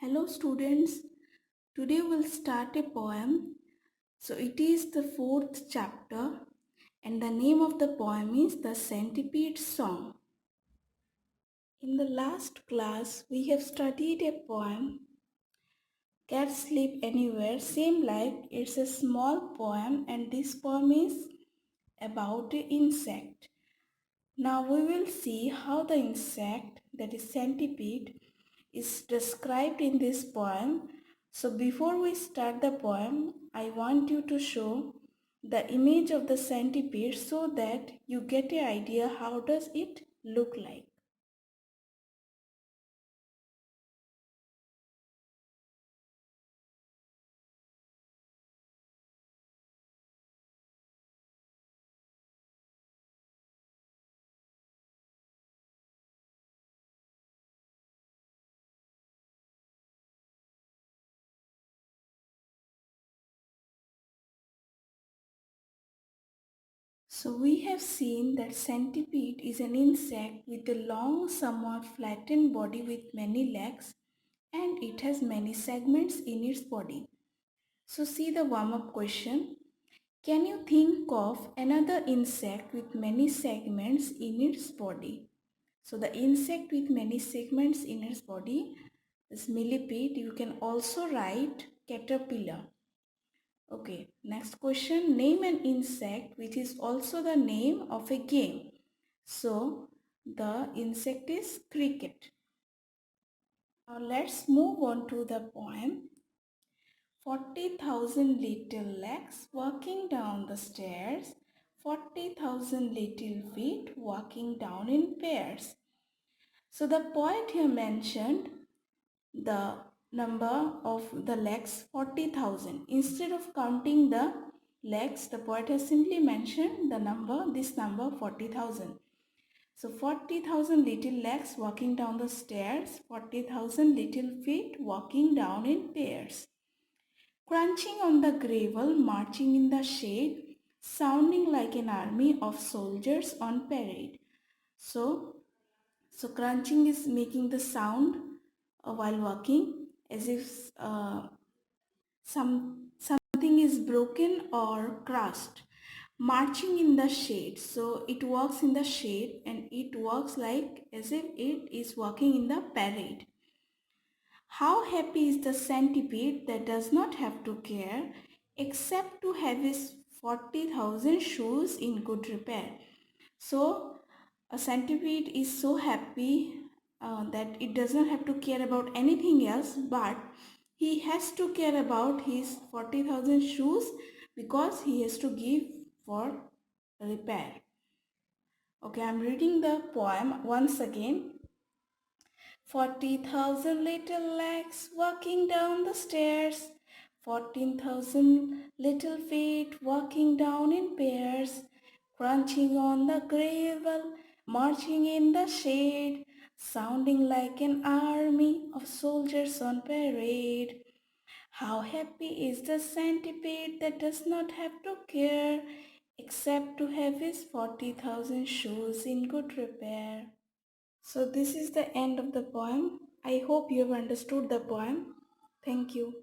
Hello students, today we'll start a poem. So it is the fourth chapter and the name of the poem is The Centipede Song. In the last class we have studied a poem, Cats Sleep Anywhere, same like it's a small poem and this poem is about an insect. Now we will see how the insect, that is centipede, is described in this poem. So before we start the poem, I want you to show the image of the centipede so that you get an idea how does it look like. So we have seen that centipede is an insect with a long, somewhat flattened body with many legs, and it has many segments in its body. So see the warm-up question. Can you think of another insect with many segments in its body? So the insect with many segments in its body is millipede. You can also write caterpillar. Okay, next question. Name an insect which is also the name of a game. So the insect is cricket. Now let's move on to the poem. 40,000 little legs walking down the stairs, 40,000 little feet walking down in pairs. So the poet here mentioned the number of the legs 40,000. Instead of counting the legs, the poet has simply mentioned this number 40,000. So 40,000 little legs walking down the stairs, 40,000 little feet walking down in pairs. Crunching on the gravel, marching in the shade, sounding like an army of soldiers on parade. So crunching is making the sound while walking as if something is broken or crushed. Marching in the shade, so it walks in the shade and it walks like as if it is walking in the parade. How happy is the centipede that does not have to care except to have his 40,000 shoes in good repair. So a centipede is so happy that it does not have to care about anything else, but he has to care about his 40,000 shoes because he has to give for repair. Okay, I'm reading the poem once again. 40,000 little legs walking down the stairs, 14,000 little feet walking down in pairs, crunching on the gravel, marching in the shade, sounding like an army of soldiers on parade. How happy is the centipede that does not have to care except to have his 40,000 shoes in good repair. So this is the end of the poem. I hope you have understood the poem. Thank you.